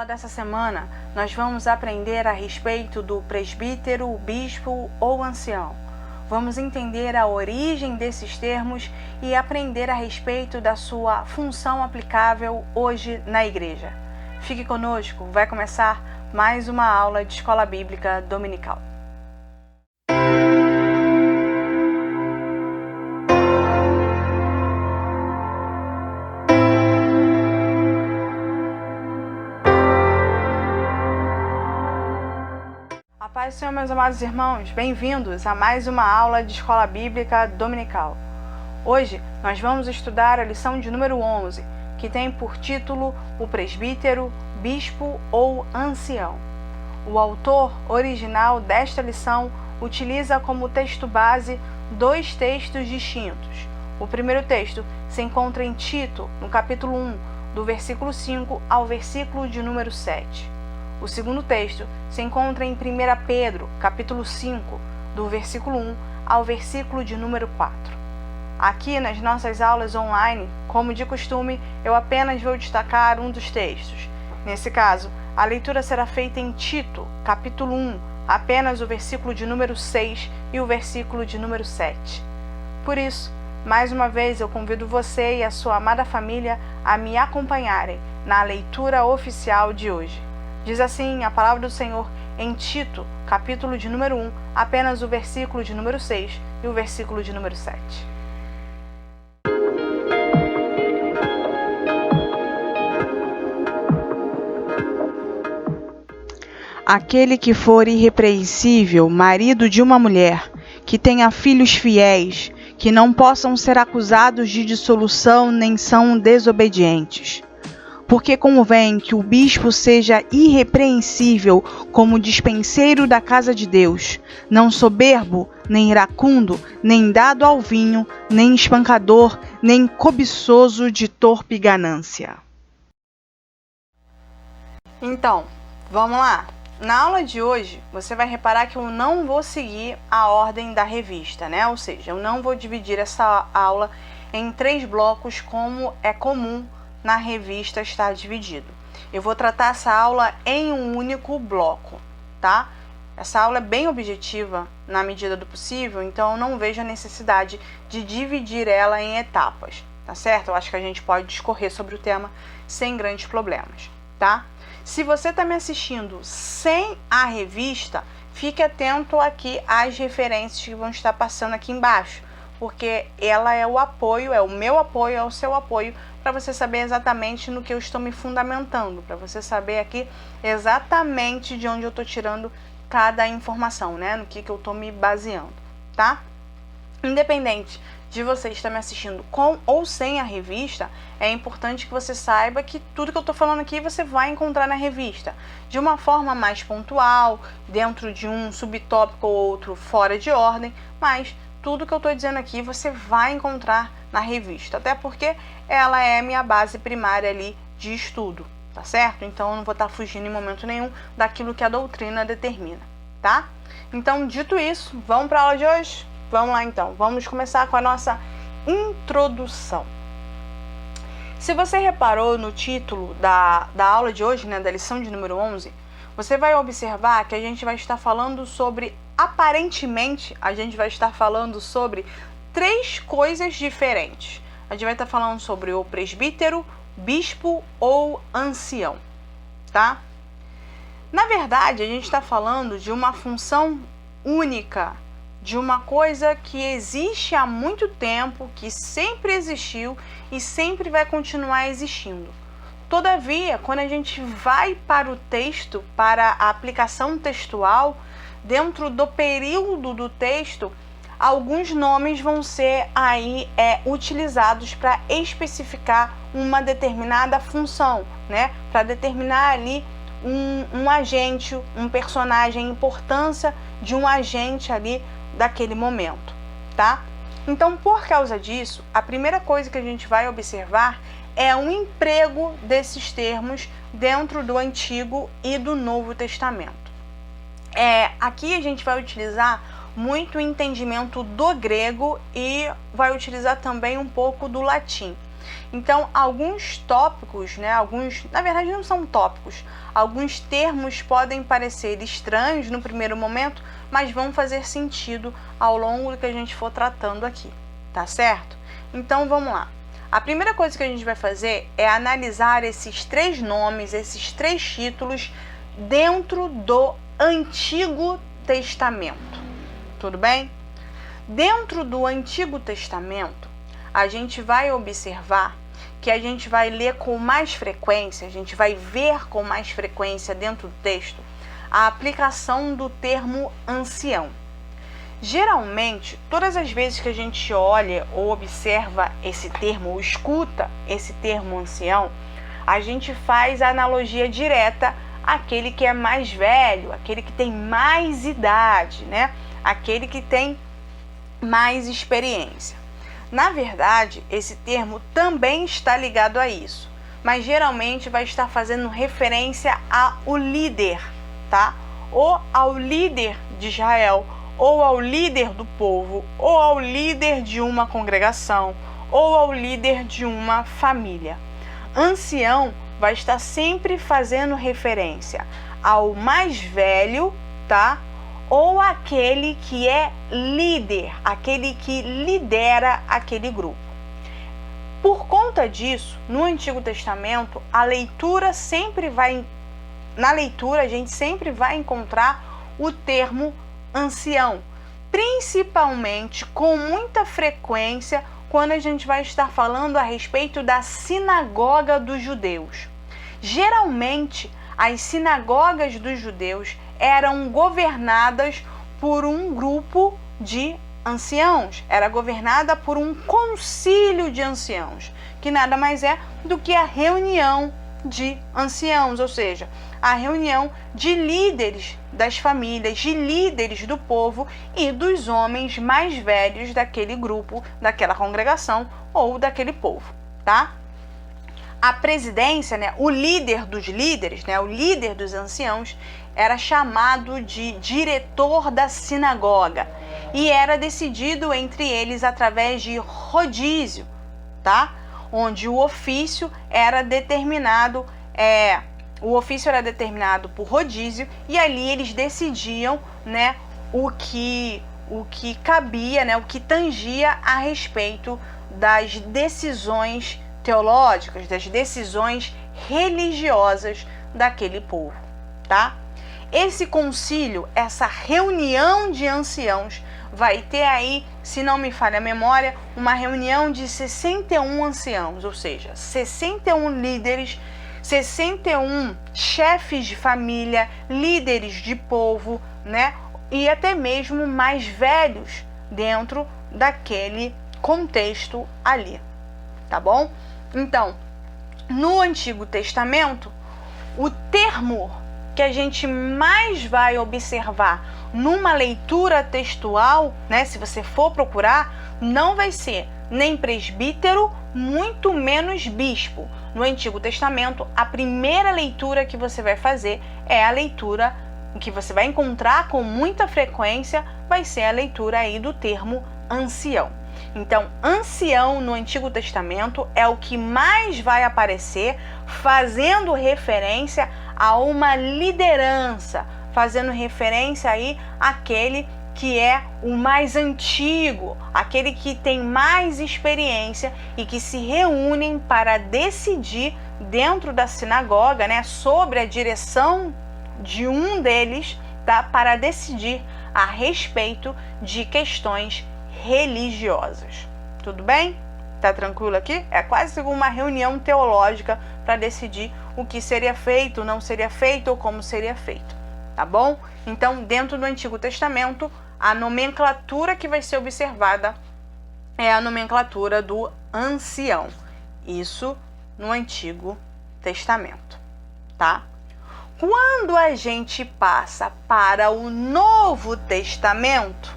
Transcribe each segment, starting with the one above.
aula dessa semana, nós vamos aprender a respeito do presbítero, bispo ou ancião. Vamos entender a origem desses termos e aprender a respeito da sua função aplicável hoje na igreja. Fique conosco, vai começar mais uma aula de Escola Bíblica Dominical. Paz do Senhor, meus amados irmãos, bem-vindos a mais uma aula de Escola Bíblica Dominical. Hoje nós vamos estudar a lição de número 11, que tem por título o presbítero, bispo ou ancião. O autor original desta lição utiliza como texto base dois textos distintos. O primeiro texto se encontra em Tito, no capítulo 1, do versículo 5 ao versículo de número 7. O segundo texto se encontra em 1 Pedro, capítulo 5, do versículo 1 ao versículo de número 4. Aqui nas nossas aulas online, como de costume, eu apenas vou destacar um dos textos. Nesse caso, a leitura será feita em Tito, capítulo 1, apenas o versículo de número 6 e o versículo de número 7. Por isso, mais uma vez eu convido você e a sua amada família a me acompanharem na leitura oficial de hoje. Diz assim a palavra do Senhor em Tito, capítulo de número 1, apenas o versículo de número 6 e o versículo de número 7. Aquele que for irrepreensível, marido de uma mulher, que tenha filhos fiéis, que não possam ser acusados de dissolução nem são desobedientes. Porque convém que o bispo seja irrepreensível como dispenseiro da casa de Deus, não soberbo, nem iracundo, nem dado ao vinho, nem espancador, nem cobiçoso de torpe ganância. Então, vamos lá. Na aula de hoje, você vai reparar que eu não vou seguir a ordem da revista, né? Ou seja, eu não vou dividir essa aula em 3 blocos como é comum na revista está dividido. Eu vou tratar essa aula em um único bloco, tá? Essa aula é bem objetiva na medida do possível, então eu não vejo a necessidade de dividir ela em etapas, tá certo? Eu acho que a gente pode discorrer sobre o tema sem grandes problemas, tá? Se você está me assistindo sem a revista, fique atento aqui às referências que vão estar passando aqui embaixo, porque ela é o apoio, é o meu apoio, é o seu apoio, para você saber exatamente no que eu estou me fundamentando, para você saber aqui exatamente de onde eu estou tirando cada informação, né? No que eu estou me baseando, tá? Independente de você estar me assistindo com ou sem a revista, é importante que você saiba que tudo que eu estou falando aqui você vai encontrar na revista, de uma forma mais pontual, dentro de um subtópico ou outro fora de ordem, mas tudo que eu estou dizendo aqui você vai encontrar na revista, até porque ela é minha base primária ali de estudo, tá certo? Então eu não vou estar fugindo em momento nenhum daquilo que a doutrina determina, tá? Então, dito isso, vamos para a aula de hoje? Vamos lá então, vamos começar com a nossa introdução. Se você reparou no título da aula de hoje, né, da lição de número 11, você vai observar que a gente vai estar falando sobre, aparentemente, a gente vai estar falando sobre 3 coisas diferentes. A gente vai estar falando sobre o presbítero, bispo ou ancião, tá? Na verdade, a gente está falando de uma função única, de uma coisa que existe há muito tempo, que sempre existiu e sempre vai continuar existindo. Todavia, quando a gente vai para o texto, para a aplicação textual, dentro do período do texto, alguns nomes vão ser aí utilizados para especificar uma determinada função, né? Para determinar ali um agente, um personagem, a importância de um agente ali daquele momento, tá? Então, por causa disso, a primeira coisa que a gente vai observar é o emprego desses termos dentro do Antigo e do Novo Testamento. Aqui a gente vai utilizar muito o entendimento do grego e vai utilizar também um pouco do latim. Então, alguns tópicos, né, na verdade não são tópicos, alguns termos podem parecer estranhos no primeiro momento, mas vão fazer sentido ao longo do que a gente for tratando aqui, tá certo? Então, vamos lá. A primeira coisa que a gente vai fazer é analisar esses 3 nomes, esses 3 títulos dentro do Antigo Testamento. Tudo bem? Dentro do Antigo Testamento, a gente vai observar que a gente vai ler com mais frequência, a gente vai ver com mais frequência dentro do texto a aplicação do termo ancião. Geralmente, todas as vezes que a gente olha ou observa esse termo, ou escuta esse termo ancião, a gente faz a analogia direta àquele que é mais velho, aquele que tem mais idade, né? Aquele que tem mais experiência. Na verdade, esse termo também está ligado a isso, mas geralmente vai estar fazendo referência ao líder, tá? Ou ao líder de Israel, ou ao líder do povo, ou ao líder de uma congregação, ou ao líder de uma família. Ancião vai estar sempre fazendo referência ao mais velho, tá? Ou aquele que é líder, aquele que lidera aquele grupo. Por conta disso, no Antigo Testamento, na leitura a gente sempre vai encontrar o termo ancião, principalmente com muita frequência quando a gente vai estar falando a respeito da sinagoga dos judeus. Geralmente, as sinagogas dos judeus eram governadas por um grupo de anciãos, era governada por um concílio de anciãos, que nada mais é do que a reunião de anciãos, ou seja, a reunião de líderes das famílias, de líderes do povo e dos homens mais velhos daquele grupo, daquela congregação ou daquele povo, tá? A presidência, né, o líder dos líderes, né, o líder dos anciãos, era chamado de diretor da sinagoga e era decidido entre eles através de rodízio, tá? Onde o ofício era determinado, por rodízio, e ali eles decidiam, né, o que cabia, né, o que tangia a respeito das decisões teológicas, das decisões religiosas daquele povo, tá? Esse concílio, essa reunião de anciãos, vai ter aí, se não me falha a memória, uma reunião de 61 anciãos, ou seja, 61 líderes, 61 chefes de família, líderes de povo, né? E até mesmo mais velhos dentro daquele contexto ali, tá bom? Então, no Antigo Testamento, o termo que a gente mais vai observar numa leitura textual, né, se você for procurar, não vai ser nem presbítero, muito menos bispo. No Antigo Testamento, a primeira leitura que você vai fazer é a leitura que você vai encontrar com muita frequência, vai ser a leitura aí do termo ancião. Então, ancião no Antigo Testamento é o que mais vai aparecer, fazendo referência a uma liderança, fazendo referência aí àquele que é o mais antigo, aquele que tem mais experiência e que se reúnem para decidir dentro da sinagoga, né, sobre a direção de um deles, tá, para decidir a respeito de questões religiosas. Tudo bem? Tá tranquilo aqui? É quase uma reunião teológica para decidir o que seria feito, não seria feito ou como seria feito, tá bom? Então, dentro do Antigo Testamento, a nomenclatura que vai ser observada é a nomenclatura do ancião. Isso no Antigo Testamento, tá? Quando a gente passa para o Novo Testamento,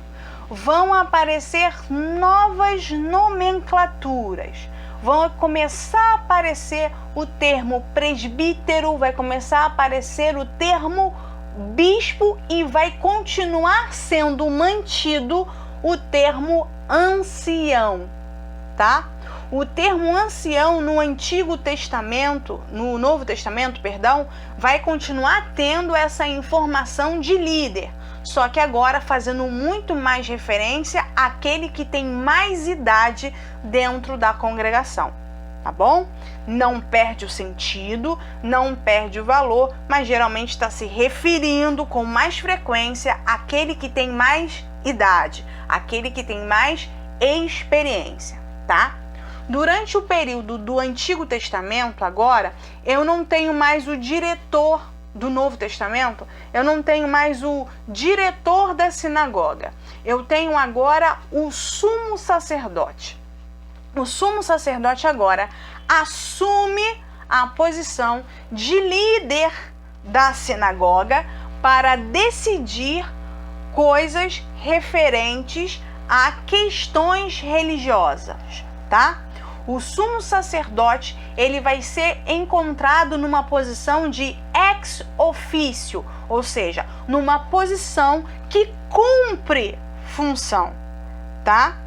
vão aparecer novas nomenclaturas. Vão começar a aparecer o termo presbítero, vai começar a aparecer o termo bispo e vai continuar sendo mantido o termo ancião, tá? O termo ancião no Antigo Testamento, no Novo Testamento, perdão, vai continuar tendo essa informação de líder, só que agora fazendo muito mais referência àquele que tem mais idade dentro da congregação, tá bom? Não perde o sentido, não perde o valor, mas geralmente está se referindo com mais frequência àquele que tem mais idade, aquele que tem mais experiência, tá? Durante o período do Antigo Testamento, agora, eu não tenho mais o diretor do Novo Testamento, eu não tenho mais o diretor da sinagoga. Eu tenho agora o sumo sacerdote. O sumo sacerdote agora assume a posição de líder da sinagoga para decidir coisas referentes a questões religiosas, tá? O sumo sacerdote, ele vai ser encontrado numa posição de ex officio, ou seja, numa posição que cumpre função, tá?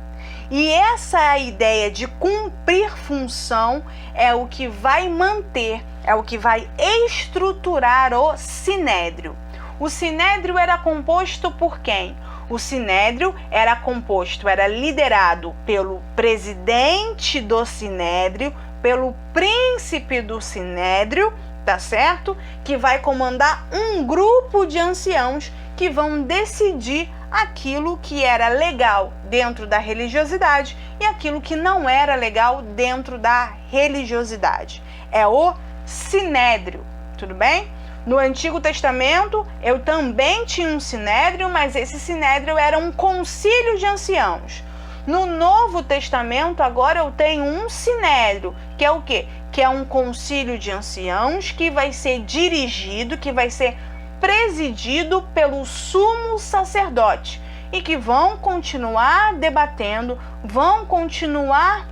E essa ideia de cumprir função é o que vai manter, é o que vai estruturar o sinédrio. O sinédrio era composto por quem? O sinédrio era liderado pelo presidente do sinédrio, pelo príncipe do sinédrio, tá certo? Que vai comandar um grupo de anciãos que vão decidir aquilo que era legal dentro da religiosidade e aquilo que não era legal dentro da religiosidade. É o sinédrio, tudo bem? No Antigo Testamento, eu também tinha um sinédrio, mas esse sinédrio era um concílio de anciãos. No Novo Testamento, agora eu tenho um sinédrio, que é o quê? Que é um concílio de anciãos que vai ser dirigido, que vai ser presidido pelo sumo sacerdote e que vão continuar debatendo, vão continuar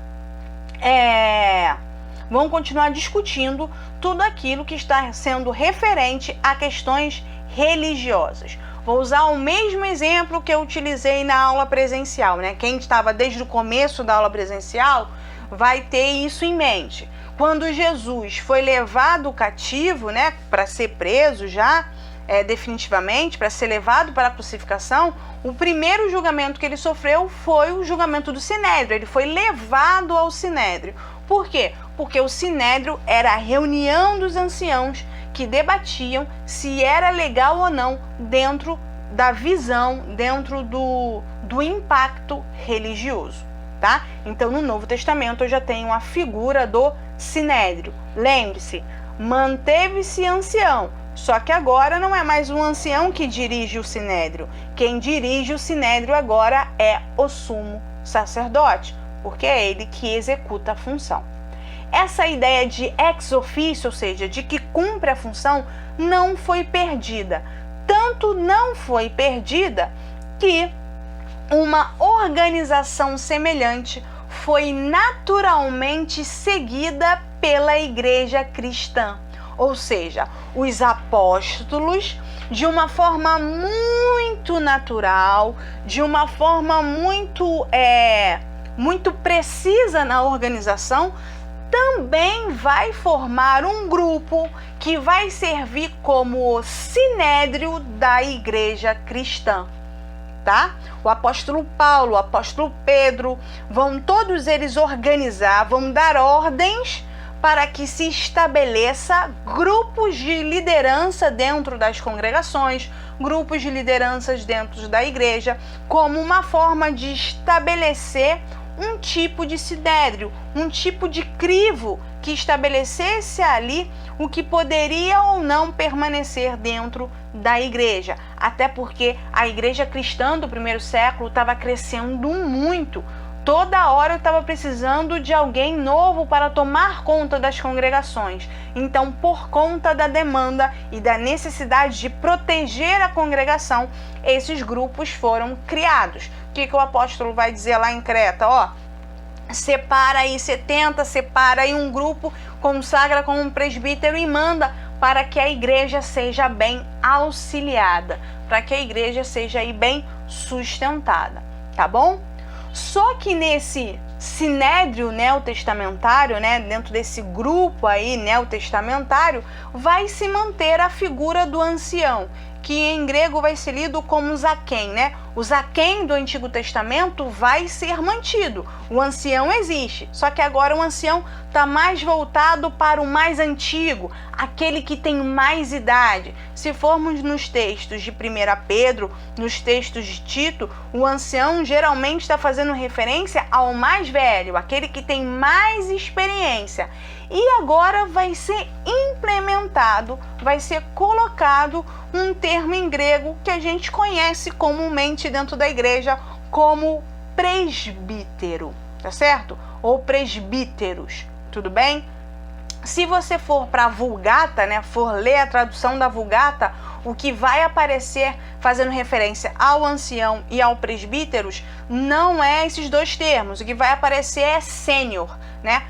discutindo tudo aquilo que está sendo referente a questões religiosas. Vou usar o mesmo exemplo que eu utilizei na aula presencial, né? Quem estava desde o começo da aula presencial vai ter isso em mente. Quando Jesus foi levado cativo, né, para ser preso já, definitivamente, para ser levado para a crucificação, o primeiro julgamento que ele sofreu foi o julgamento do sinédrio. Ele foi levado ao sinédrio. Por quê? Porque o sinédrio era a reunião dos anciãos que debatiam se era legal ou não dentro da visão, dentro do impacto religioso, tá? Então, no Novo Testamento, eu já tenho a figura do sinédrio. Lembre-se, manteve-se ancião, só que agora não é mais um ancião que dirige o sinédrio. Quem dirige o sinédrio agora é o sumo sacerdote, porque é ele que executa a função. Essa ideia de ex officio, ou seja, de que cumpre a função, não foi perdida. Tanto não foi perdida que uma organização semelhante foi naturalmente seguida pela igreja cristã. Ou seja, os apóstolos, de uma forma muito natural, de uma forma muito precisa na organização, também vai formar um grupo que vai servir como o sinédrio da igreja cristã, tá? O apóstolo Paulo, o apóstolo Pedro, vão todos eles organizar, vão dar ordens para que se estabeleça grupos de liderança dentro das congregações, grupos de lideranças dentro da igreja, como uma forma de estabelecer um tipo de sinédrio, um tipo de crivo que estabelecesse ali o que poderia ou não permanecer dentro da igreja. Até porque a igreja cristã do primeiro século estava crescendo muito. Toda hora eu estava precisando de alguém novo para tomar conta das congregações. Então, por conta da demanda e da necessidade de proteger a congregação, esses grupos foram criados. O que o apóstolo vai dizer lá em Creta? Separa aí 70, separa aí um grupo, consagra como um presbítero e manda para que a igreja seja bem auxiliada, para que a igreja seja aí bem sustentada, tá bom? Só que nesse sinédrio neotestamentário, dentro desse grupo aí neotestamentário, vai se manter a figura do ancião, que em grego vai ser lido como zaquém, O zaquém do Antigo Testamento vai ser mantido. O ancião existe, só que agora o ancião está mais voltado para o mais antigo, aquele que tem mais idade. Se formos nos textos de 1 Pedro, nos textos de Tito, o ancião geralmente está fazendo referência ao mais velho, aquele que tem mais experiência. E agora vai ser implementado, vai ser colocado um termo em grego que a gente conhece comumente dentro da igreja como presbítero, tá certo? Ou presbíteros, tudo bem? Se você for para a Vulgata, for ler a tradução da Vulgata, o que vai aparecer fazendo referência ao ancião e ao presbíteros não é esses dois termos. O que vai aparecer é sênior,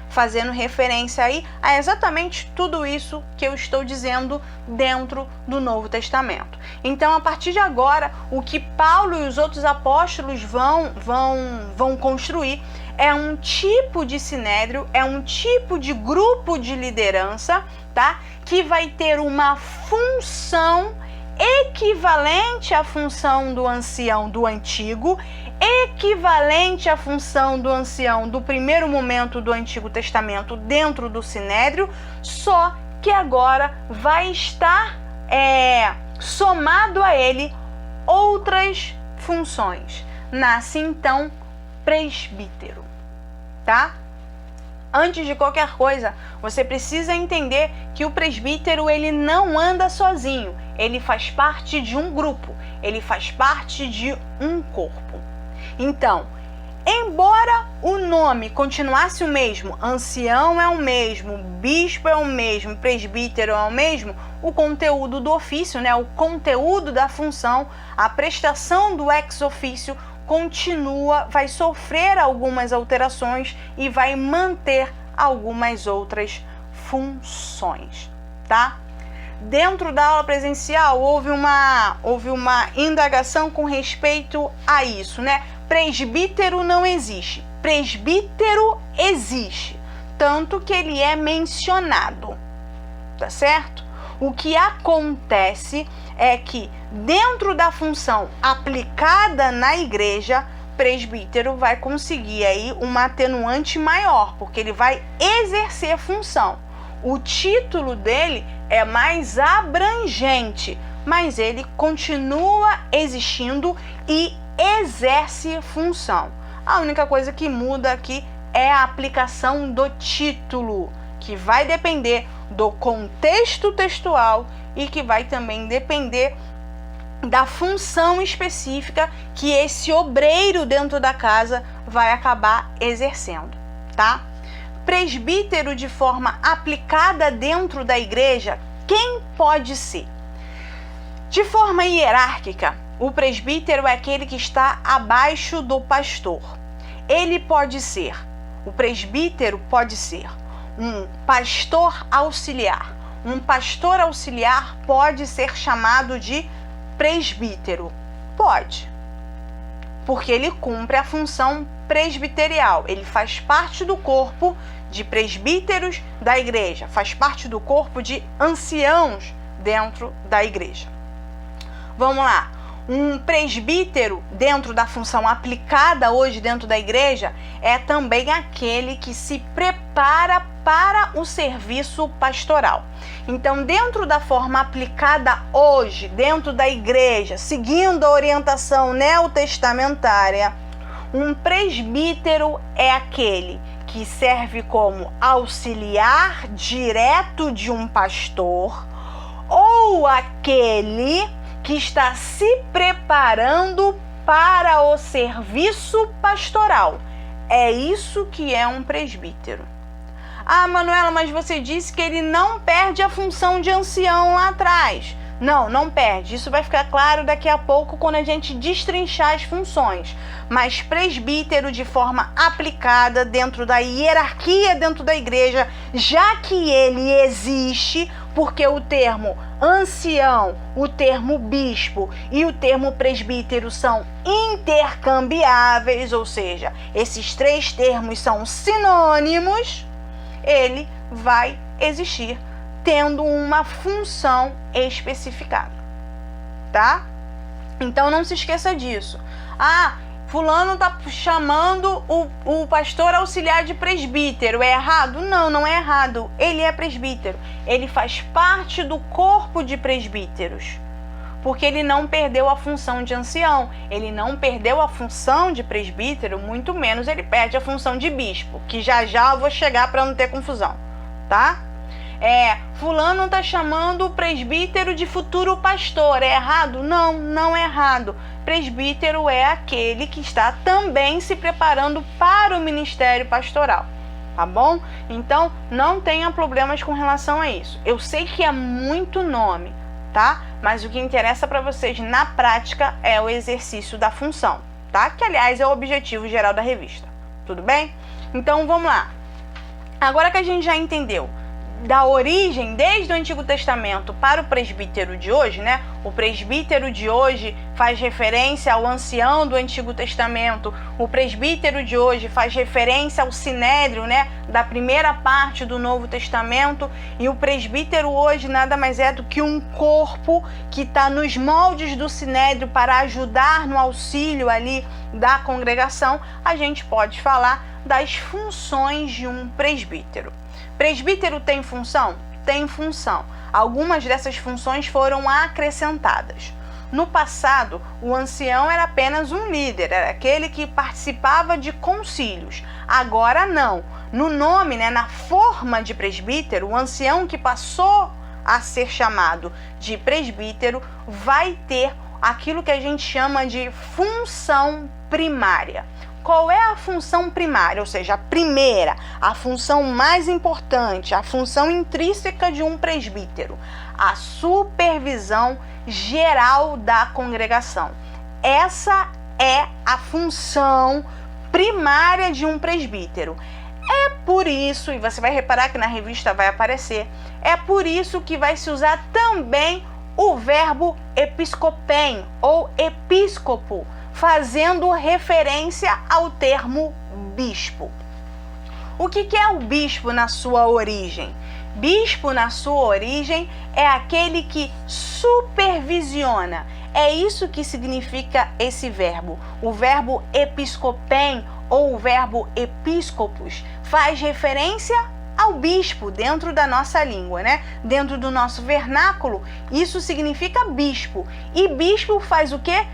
fazendo referência aí a exatamente tudo isso que eu estou dizendo dentro do Novo Testamento. Então, a partir de agora, o que Paulo e os outros apóstolos vão construir é um tipo de sinédrio, é um tipo de grupo de liderança, tá? Que vai ter uma função equivalente à função do ancião do antigo, equivalente à função do ancião do primeiro momento do Antigo Testamento dentro do sinédrio, só que agora vai estar somado a ele outras funções. Nasce então presbítero, tá? Antes de qualquer coisa, você precisa entender que o presbítero ele não anda sozinho, ele faz parte de um grupo, ele faz parte de um corpo. Então, embora o nome continuasse o mesmo, ancião é o mesmo, bispo é o mesmo, presbítero é o mesmo, o conteúdo do ofício, o conteúdo da função, a prestação do ex officio continua, vai sofrer algumas alterações e vai manter algumas outras funções, tá? Dentro da aula presencial houve uma indagação com respeito a isso, Presbítero não existe. Presbítero existe, tanto que ele é mencionado, tá certo? O que acontece é que dentro da função aplicada na igreja, presbítero vai conseguir aí uma atenuante maior, porque ele vai exercer função. O título dele é mais abrangente, mas ele continua existindo e exerce função. A única coisa que muda aqui é a aplicação do título, que vai depender do contexto textual e que vai também depender da função específica que esse obreiro dentro da casa vai acabar exercendo, tá? Presbítero de forma aplicada dentro da igreja, quem pode ser? De forma hierárquica, o presbítero é aquele que está abaixo do pastor. O presbítero pode ser um pastor auxiliar. Um pastor auxiliar pode ser chamado de presbítero? Pode, porque ele cumpre a função presbiterial, ele faz parte do corpo de presbíteros da igreja, faz parte do corpo de anciãos dentro da igreja. Vamos lá, um presbítero dentro da função aplicada hoje dentro da igreja é também aquele que se prepara para o serviço pastoral. Então, dentro da forma aplicada hoje, dentro da igreja, seguindo a orientação neotestamentária, um presbítero é aquele que serve como auxiliar direto de um pastor ou aquele que está se preparando para o serviço pastoral. É isso que é um presbítero. Ah, Manuela, mas você disse que ele não perde a função de ancião lá atrás. Não, não perde. Isso vai ficar claro daqui a pouco quando a gente destrinchar as funções. Mas presbítero de forma aplicada dentro da hierarquia dentro da igreja, já que ele existe, porque o termo ancião, o termo bispo e o termo presbítero são intercambiáveis, ou seja, esses três termos são sinônimos, ele vai existir tendo uma função especificada, tá? Então não se esqueça disso. Fulano está chamando o pastor auxiliar de presbítero. É errado? Não, não é errado. Ele é presbítero. Ele faz parte do corpo de presbíteros. Porque ele não perdeu a função de ancião. Ele não perdeu a função de presbítero, muito menos ele perde a função de bispo. Que já eu vou chegar para não ter confusão, tá? Fulano está chamando o presbítero de futuro pastor. É errado? Não, não é errado. Presbítero é aquele que está também se preparando para o ministério pastoral, tá bom? Então, não tenha problemas com relação a isso. Eu sei que é muito nome, tá? Mas o que interessa para vocês na prática é o exercício da função, tá? Que, aliás, é o objetivo geral da revista. Tudo bem? Então, vamos lá. Agora que a gente já entendeu da origem desde o Antigo Testamento para o presbítero de hoje, né? O presbítero de hoje faz referência ao ancião do Antigo Testamento. O presbítero de hoje faz referência ao sinédrio, né? Da primeira parte do Novo Testamento. E o presbítero hoje nada mais é do que um corpo que está nos moldes do sinédrio para ajudar no auxílio ali da congregação. A gente pode falar das funções de um presbítero. Presbítero tem função? Tem função. Algumas dessas funções foram acrescentadas. No passado, o ancião era apenas um líder, era aquele que participava de concílios. Agora não. No nome, né, na forma de presbítero, o ancião que passou a ser chamado de presbítero vai ter aquilo que a gente chama de função primária. Qual é a função primária? Ou seja, a primeira, a função mais importante, a função intrínseca de um presbítero, a supervisão geral da congregação. Essa é a função primária de um presbítero. É por isso, e você vai reparar que na revista vai aparecer, é por isso que vai se usar também o verbo episcopem ou episcopo, fazendo referência ao termo bispo. O que é o bispo na sua origem? Bispo na sua origem é aquele que supervisiona. É isso que significa esse verbo. O verbo episcopem ou o verbo episcopos faz referência ao bispo dentro da nossa língua, né? Dentro do nosso vernáculo, isso significa bispo. E bispo faz o quê?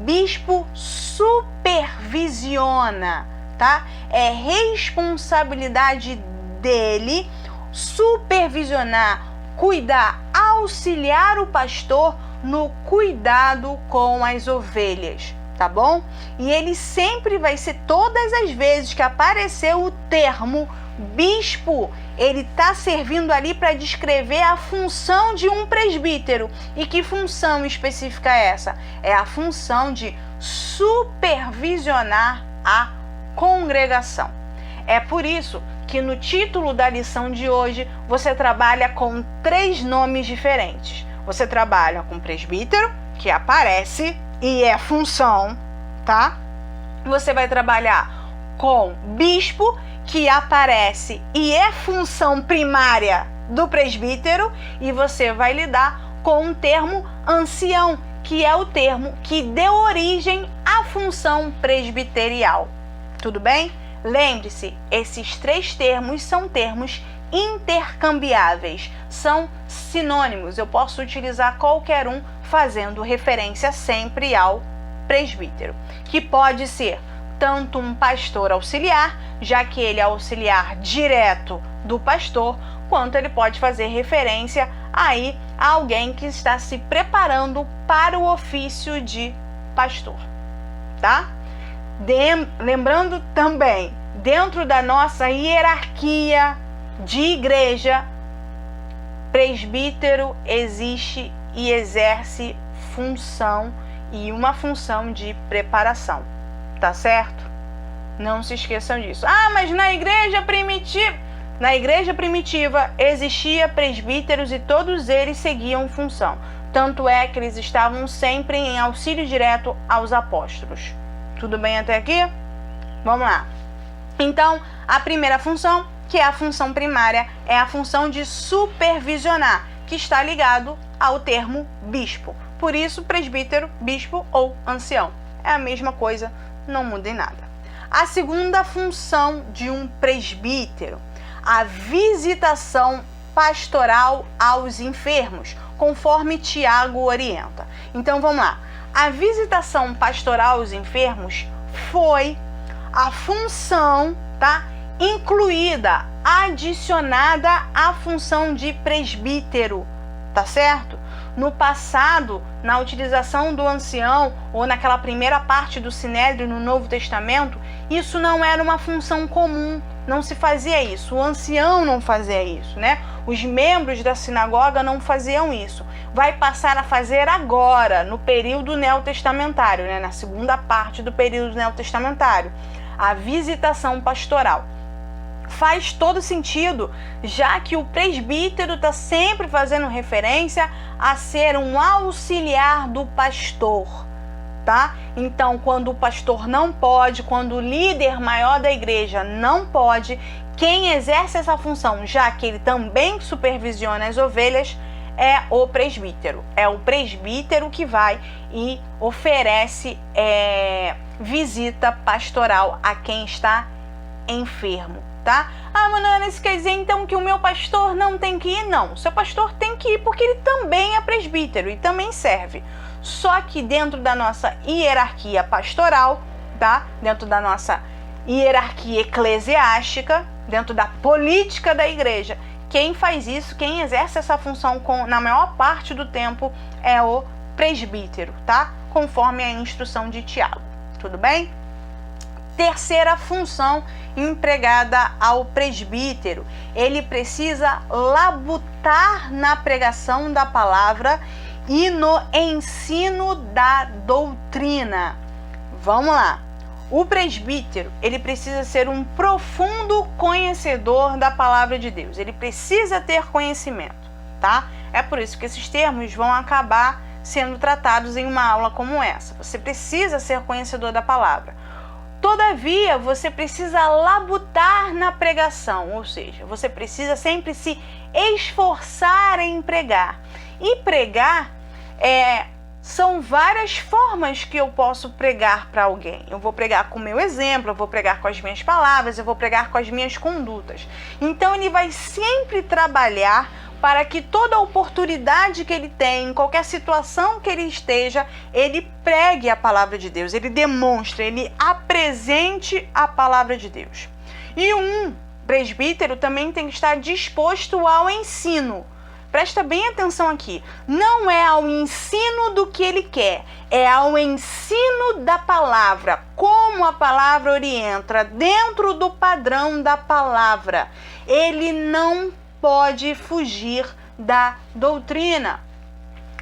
Bispo supervisiona, tá? É responsabilidade dele supervisionar, cuidar, auxiliar o pastor no cuidado com as ovelhas, tá bom? E ele sempre vai ser, todas as vezes que aparecer o termo bispo, ele está servindo ali para descrever a função de um presbítero. E que função específica é essa? É a função de supervisionar a congregação. É por isso que no título da lição de hoje você trabalha com 3 nomes diferentes. Você trabalha com presbítero, que aparece e é função, tá? Você vai trabalhar com bispo, que aparece e é função primária do presbítero, e você vai lidar com o termo ancião, que é o termo que deu origem à função presbiterial. Tudo bem? Lembre-se, esses 3 termos são termos intercambiáveis, são sinônimos. Eu posso utilizar qualquer um fazendo referência sempre ao presbítero, que pode ser tanto um pastor auxiliar, já que ele é auxiliar direto do pastor, quanto ele pode fazer referência aí a alguém que está se preparando para o ofício de pastor, tá? Lembrando também, dentro da nossa hierarquia de igreja, presbítero existe e exerce função, e uma função de preparação. Tá certo? Não se esqueçam disso. Mas na igreja primitiva... Na igreja primitiva existia presbíteros e todos eles seguiam função. Tanto é que eles estavam sempre em auxílio direto aos apóstolos. Tudo bem até aqui? Vamos lá. Então, a primeira função, que é a função primária, é a função de supervisionar, que está ligado ao termo bispo. Por isso, presbítero, bispo ou ancião. É a mesma coisa, não muda em nada. A segunda função de um presbítero, a visitação pastoral aos enfermos, conforme Tiago orienta. Então vamos lá. A visitação pastoral aos enfermos foi a função, tá? Incluída, adicionada à função de presbítero, tá certo? No passado, na utilização do ancião ou naquela primeira parte do Sinédrio no Novo Testamento, isso não era uma função comum, não se fazia isso. O ancião não fazia isso, né? Os membros da sinagoga não faziam isso. Vai passar a fazer agora, no período neotestamentário, né? Na segunda parte do período neotestamentário, a visitação pastoral. Faz todo sentido, já que o presbítero está sempre fazendo referência a ser um auxiliar do pastor, tá? Então, quando o pastor não pode, quando o líder maior da igreja não pode, quem exerce essa função, já que ele também supervisiona as ovelhas, é o presbítero. É o presbítero que vai e oferece visita pastoral a quem está enfermo, tá? Ah, Manuela, isso quer dizer então que o meu pastor não tem que ir? Não, o seu pastor tem que ir porque ele também é presbítero e também serve. Só que dentro da nossa hierarquia pastoral, tá? Dentro da nossa hierarquia eclesiástica, dentro da política da igreja, quem faz isso, quem exerce essa função na maior parte do tempo é o presbítero, tá? Conforme a instrução de Tiago. Tudo bem? Terceira função empregada ao presbítero, ele precisa labutar na pregação da palavra e no ensino da doutrina. Vamos lá. O presbítero, ele precisa ser um profundo conhecedor da palavra de Deus. Ele precisa ter conhecimento, tá? É por isso que esses termos vão acabar sendo tratados em uma aula como essa. Você precisa ser conhecedor da palavra. Todavia, você precisa labutar na pregação, ou seja, você precisa sempre se esforçar em pregar. E pregar são várias formas que eu posso pregar para alguém. Eu vou pregar com o meu exemplo, eu vou pregar com as minhas palavras, eu vou pregar com as minhas condutas. Então, ele vai sempre trabalhar para que toda oportunidade que ele tem, em qualquer situação que ele esteja, ele pregue a palavra de Deus, ele demonstre, ele apresente a palavra de Deus. E um presbítero também tem que estar disposto ao ensino. Presta bem atenção aqui, não é ao ensino do que ele quer, é ao ensino da palavra, como a palavra orienta, dentro do padrão da palavra. Ele não pode fugir da doutrina.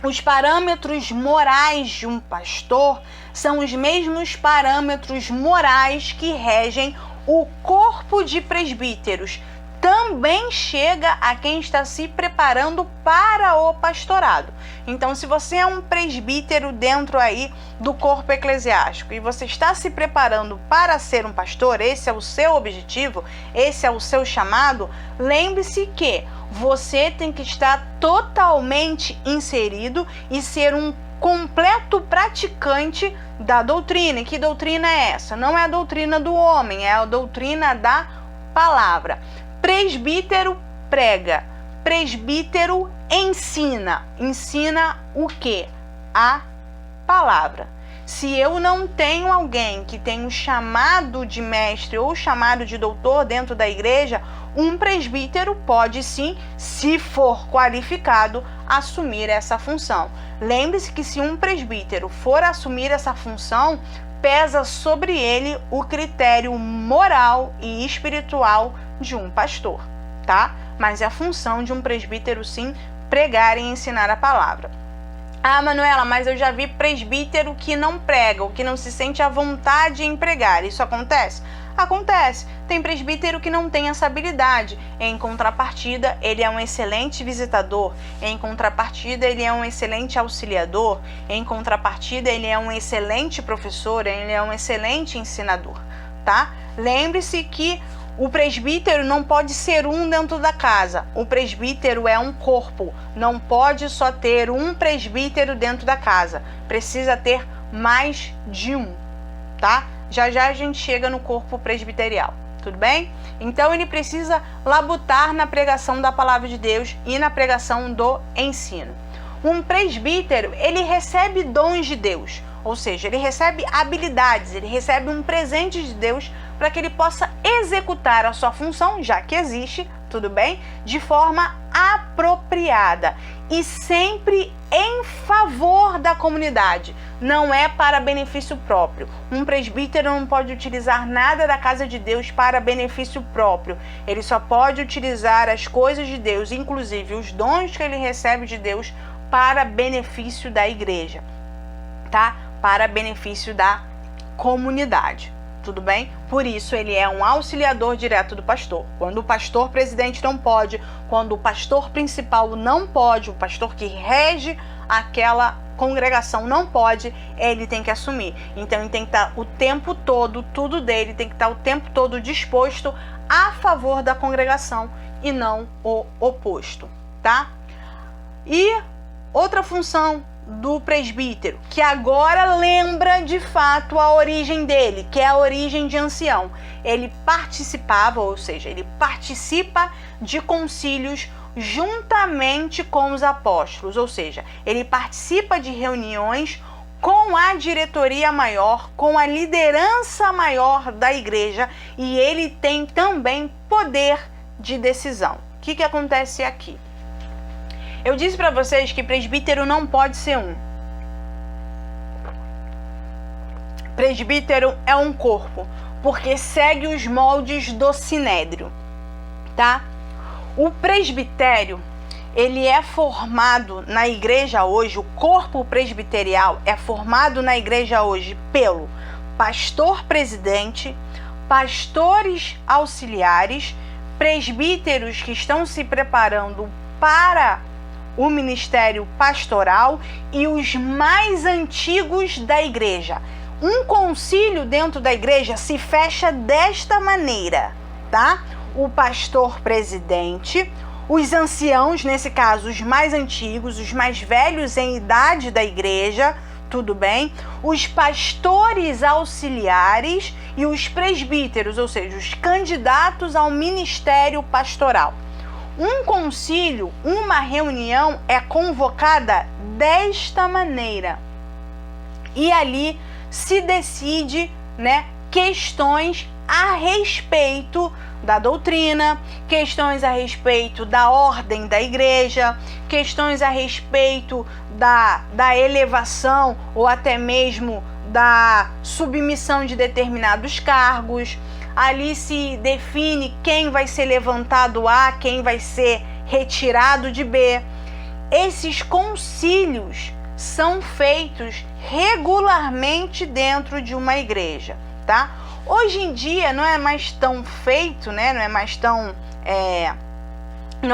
Os parâmetros morais de um pastor são os mesmos parâmetros morais que regem o corpo de presbíteros. Também chega a quem está se preparando para o pastorado. Então, se você é um presbítero dentro aí do corpo eclesiástico e você está se preparando para ser um pastor, esse é o seu objetivo, esse é o seu chamado, lembre-se que você tem que estar totalmente inserido e ser um completo praticante da doutrina. E que doutrina é essa? Não é a doutrina do homem, é a doutrina da palavra. Presbítero prega, presbítero ensina. Ensina o quê? A palavra. Se eu não tenho alguém que tem o chamado de mestre ou chamado de doutor dentro da igreja, um presbítero pode sim, se for qualificado, assumir essa função. Lembre-se que se um presbítero for assumir essa função, pesa sobre ele o critério moral e espiritual de um pastor, tá? Mas é a função de um presbítero, sim, pregar e ensinar a palavra. Ah, Manuela, mas eu já vi presbítero que não prega, ou que não se sente à vontade em pregar. Isso acontece? Acontece, tem presbítero que não tem essa habilidade. Em contrapartida, ele é um excelente visitador. Em contrapartida, ele é um excelente auxiliador. Em contrapartida, ele é um excelente professor, ele é um excelente ensinador, tá? Lembre-se que o presbítero não pode ser um dentro da casa. O presbítero é um corpo. Não pode só ter um presbítero dentro da casa. Precisa ter mais de um, tá? Já já a gente chega no corpo presbiterial, tudo bem? Então ele precisa labutar na pregação da palavra de Deus e na pregação do ensino. Um presbítero, ele recebe dons de Deus, ou seja, ele recebe habilidades, ele recebe um presente de Deus para que ele possa executar a sua função, já que existe, tudo bem? De forma apropriada e sempre em favor da comunidade. Não é para benefício próprio. Um presbítero não pode utilizar nada da casa de Deus para benefício próprio. Ele só pode utilizar as coisas de Deus, inclusive os dons que ele recebe de Deus, para benefício da igreja, tá? Para benefício da comunidade. Tudo bem? Por isso ele é um auxiliador direto do pastor. Quando o pastor presidente não pode, quando o pastor principal não pode, o pastor que rege aquela congregação não pode, ele tem que assumir. Então ele tem que estar o tempo todo, tudo dele tem que estar o tempo todo disposto a favor da congregação e não o oposto, tá? E outra função do presbítero, que agora lembra de fato a origem dele, que é a origem de ancião. Ele participava, ou seja, ele participa de concílios juntamente com os apóstolos, ou seja, ele participa de reuniões com a diretoria maior, com a liderança maior da igreja, e ele tem também poder de decisão. O que acontece aqui? Eu disse para vocês que presbítero não pode ser um. Presbítero é um corpo, porque segue os moldes do sinédrio, tá? O presbitério, ele é formado na igreja hoje, o corpo presbiterial é formado na igreja hoje pelo pastor presidente, pastores auxiliares, presbíteros que estão se preparando para o ministério pastoral e os mais antigos da igreja. Um concílio dentro da igreja se fecha desta maneira, tá? O pastor presidente, os anciãos, nesse caso os mais antigos, os mais velhos em idade da igreja, tudo bem? Os pastores auxiliares e os presbíteros, ou seja, os candidatos ao ministério pastoral. Um concílio, uma reunião é convocada desta maneira. E ali se decide, né, questões a respeito da doutrina, questões a respeito da ordem da igreja, questões a respeito da elevação ou até mesmo da submissão de determinados cargos. Ali se define quem vai ser levantado A, quem vai ser retirado de B. Esses concílios são feitos regularmente dentro de uma igreja, tá? Hoje em dia não é mais tão feito, né? Não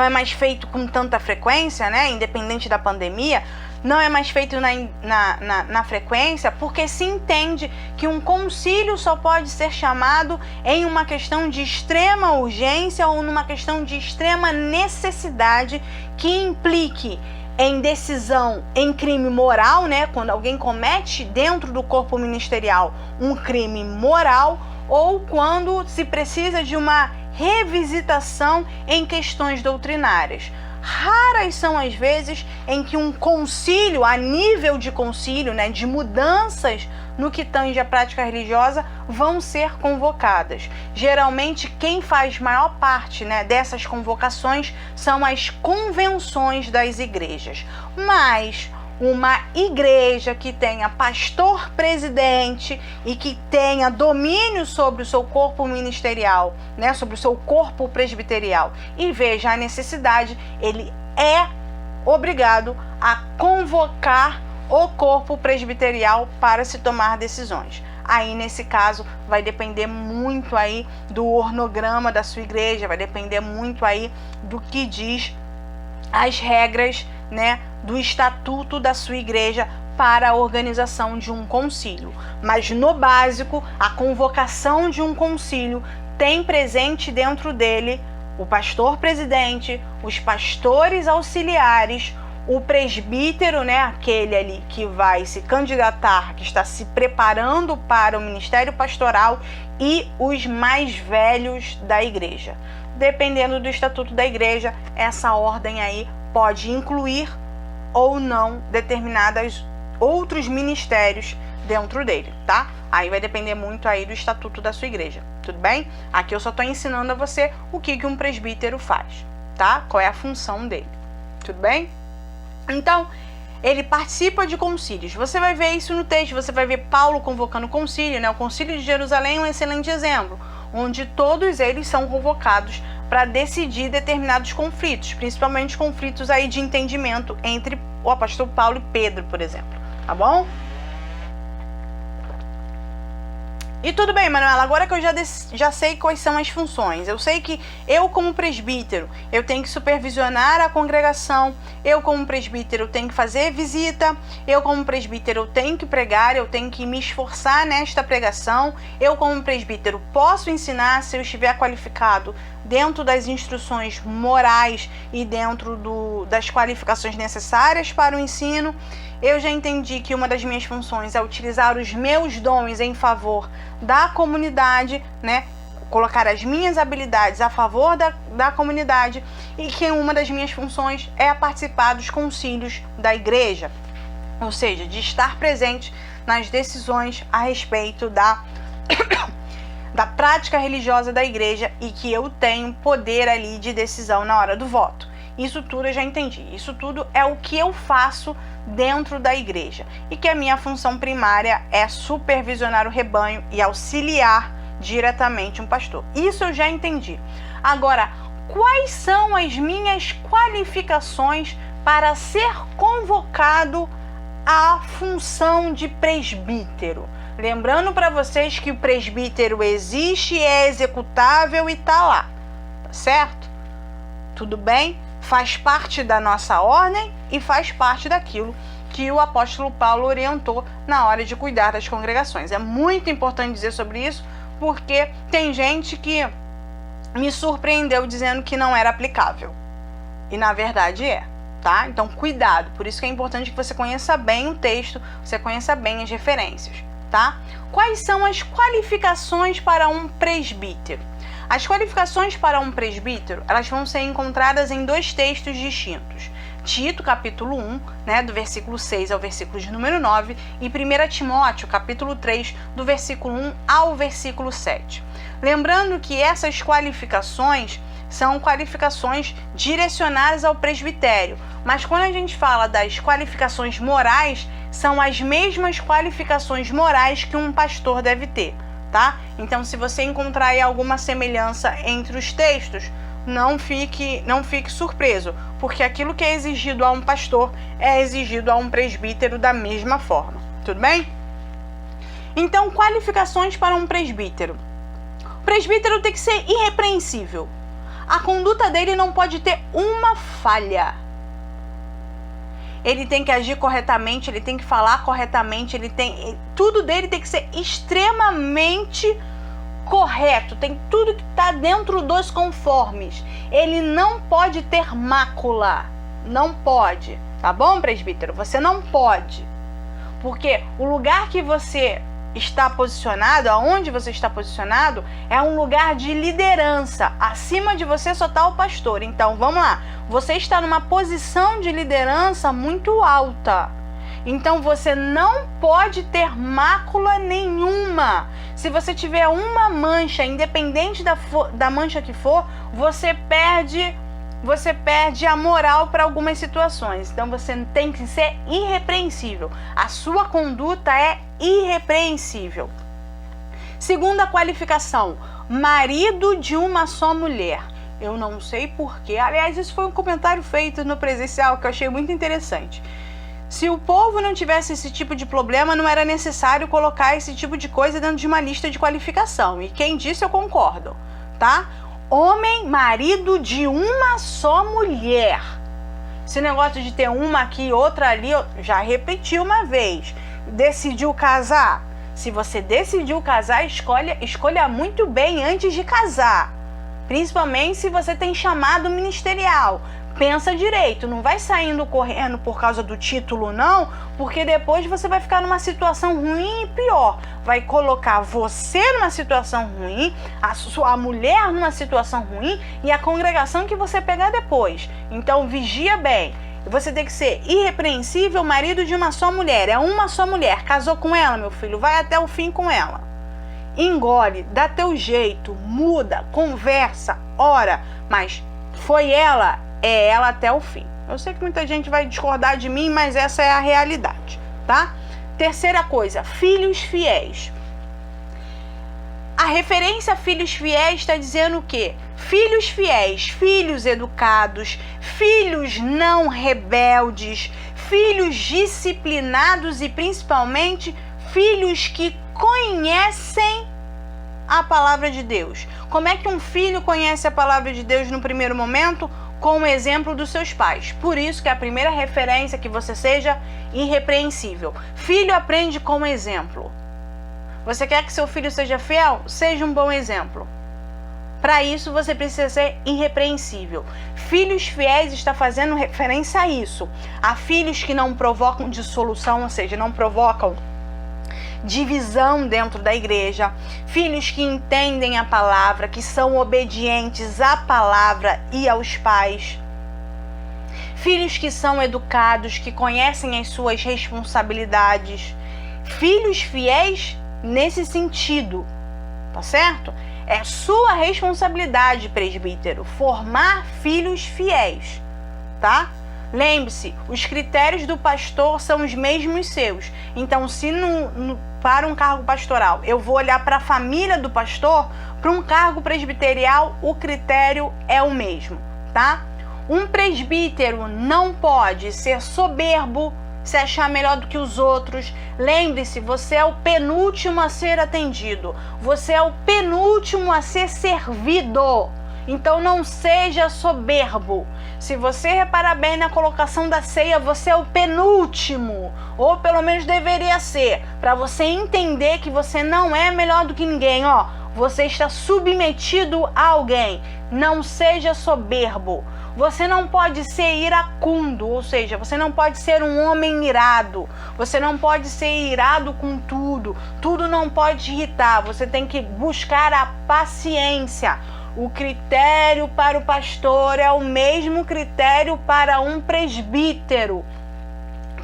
é mais feito com tanta frequência, né? Independente da pandemia, não é mais feito na frequência, porque se entende que um concílio só pode ser chamado em uma questão de extrema urgência ou numa questão de extrema necessidade que implique em decisão em crime moral, né? Quando alguém comete dentro do corpo ministerial um crime moral, ou quando se precisa de uma revisitação em questões doutrinárias. Raras são as vezes em que um concílio, a nível de concílio, né, de mudanças no que tange a prática religiosa, vão ser convocadas. Geralmente, quem faz maior parte, né, dessas convocações são as convenções das igrejas. Mas uma igreja que tenha pastor presidente e que tenha domínio sobre o seu corpo ministerial, né, sobre o seu corpo presbiterial, e veja a necessidade, ele é obrigado a convocar o corpo presbiterial para se tomar decisões. aí nesse caso vai depender muito aí do organograma da sua igreja, vai depender muito aí do que diz as regras, né, do estatuto da sua igreja para a organização de um concílio. Mas no básico, a convocação de um concílio tem presente dentro dele o pastor presidente, os pastores auxiliares, o presbítero, né, aquele ali que vai se candidatar, que está se preparando para o ministério pastoral, e os mais velhos da igreja. Dependendo do estatuto da igreja, essa ordem aí pode incluir ou não determinados outros ministérios dentro dele, tá? Aí vai depender muito aí do estatuto da sua igreja, tudo bem? Aqui eu só estou ensinando a você o que um presbítero faz, tá? Qual é a função dele, tudo bem? Então, ele participa de concílios. Você vai ver isso no texto, você vai ver Paulo convocando concílio, né? O concílio de Jerusalém é um excelente exemplo, onde todos eles são convocados para decidir determinados conflitos, principalmente conflitos aí de entendimento entre o apóstolo Paulo e Pedro, por exemplo, tá bom? E tudo bem, Manuela, agora que eu já sei quais são as funções, eu sei que eu como presbítero, eu tenho que supervisionar a congregação, eu como presbítero tenho que fazer visita, eu como presbítero tenho que pregar, eu tenho que me esforçar nesta pregação, eu como presbítero posso ensinar se eu estiver qualificado dentro das instruções morais e dentro das qualificações necessárias para o ensino. Eu já entendi que uma das minhas funções é utilizar os meus dons em favor da comunidade, né? Colocar as minhas habilidades a favor da comunidade, e que uma das minhas funções é participar dos concílios da igreja, ou seja, de estar presente nas decisões a respeito da prática religiosa da igreja, e que eu tenho poder ali de decisão na hora do voto. Isso tudo eu já entendi. Isso tudo é o que eu faço dentro da igreja. E que a minha função primária é supervisionar o rebanho e auxiliar diretamente um pastor. Isso eu já entendi. Agora, quais são as minhas qualificações para ser convocado à função de presbítero? Lembrando para vocês que o presbítero existe, é executável e tá lá. Tá certo? Tudo bem? Faz parte da nossa ordem e faz parte daquilo que o apóstolo Paulo orientou na hora de cuidar das congregações. É muito importante dizer sobre isso, porque tem gente que me surpreendeu dizendo que não era aplicável. E na verdade é, tá? Então cuidado, por isso que é importante que você conheça bem o texto, você conheça bem as referências, tá? Quais são as qualificações para um presbítero? As qualificações para um presbítero, elas vão ser encontradas em dois textos distintos. Tito, capítulo 1, né, do versículo 6 ao versículo de número 9, e 1 Timóteo, capítulo 3, do versículo 1 ao versículo 7. Lembrando que essas qualificações são qualificações direcionadas ao presbitério, mas quando a gente fala das qualificações morais, são as mesmas qualificações morais que um pastor deve ter. Tá? Então, se você encontrar aí alguma semelhança entre os textos, não fique surpreso, porque aquilo que é exigido a um pastor é exigido a um presbítero da mesma forma, tudo bem? Então, qualificações para um presbítero. O presbítero tem que ser irrepreensível. A conduta dele não pode ter uma falha. Ele tem que agir corretamente, ele tem que falar corretamente, tudo dele tem que ser extremamente correto, tem tudo que está dentro dos conformes. Ele não pode ter mácula, não pode, tá bom, presbítero? Você não pode, porque o lugar que você está posicionado, aonde você está posicionado, é um lugar de liderança. Acima de você só está o pastor. Então, vamos lá. Você está numa posição de liderança muito alta. Então, você não pode ter mácula nenhuma. Se você tiver uma mancha, independente da mancha que for, você perde a moral para algumas situações. Então você tem que ser irrepreensível. A sua conduta é irrepreensível. Segunda qualificação: marido de uma só mulher. Eu não sei porquê. Aliás, isso foi um comentário feito no presencial que eu achei muito interessante. Se o povo não tivesse esse tipo de problema, não era necessário colocar esse tipo de coisa dentro de uma lista de qualificação. E quem disse, eu concordo, tá? Homem, marido de uma só mulher. Esse negócio de ter uma aqui, outra ali, eu já repeti uma vez. Decidiu casar? Se você decidiu casar, escolha muito bem antes de casar. Principalmente se você tem chamado ministerial. Pensa direito, não vai saindo correndo por causa do título não, porque depois você vai ficar numa situação ruim e pior. Vai colocar você numa situação ruim, a sua mulher numa situação ruim e a congregação que você pegar depois. Então vigia bem. Você tem que ser irrepreensível, marido de uma só mulher. É uma só mulher. Casou com ela, meu filho, vai até o fim com ela. Engole, dá teu jeito, muda, conversa, ora, mas foi ela, é ela até o fim. Eu sei que muita gente vai discordar de mim, mas essa é a realidade, tá? Terceira coisa, filhos fiéis. A referência a filhos fiéis está dizendo o quê? Filhos fiéis, filhos educados, filhos não rebeldes, filhos disciplinados e principalmente filhos que conhecem a palavra de Deus. Como é que um filho conhece a palavra de Deus no primeiro momento? Com o exemplo dos seus pais. Por isso que a primeira referência é que você seja irrepreensível. Filho aprende com exemplo. Você quer que seu filho seja fiel? Seja um bom exemplo. Para isso você precisa ser irrepreensível. Filhos fiéis está fazendo referência a isso. A filhos que não provocam dissolução, ou seja, não provocam divisão dentro da igreja, filhos que entendem a palavra, que são obedientes à palavra e aos pais, filhos que são educados, que conhecem as suas responsabilidades, filhos fiéis nesse sentido, tá certo? É sua responsabilidade, presbítero, formar filhos fiéis, tá? Lembre-se, os critérios do pastor são os mesmos seus. Então, se para um cargo pastoral eu vou olhar para a família do pastor, para um cargo presbiterial o critério é o mesmo, tá? Um presbítero não pode ser soberbo, se achar melhor do que os outros. Lembre-se, você é o penúltimo a ser atendido. Você é o penúltimo a ser servido. Então não seja soberbo. Se você reparar bem na colocação da ceia, você é o penúltimo, ou pelo menos deveria ser, para você entender que você não é melhor do que ninguém, ó. Você está submetido a alguém. Não seja soberbo. Você não pode ser iracundo, ou seja, você não pode ser um homem irado. Você não pode ser irado com tudo. Tudo não pode te irritar. Você tem que buscar a paciência. O critério para o pastor é o mesmo critério para um presbítero.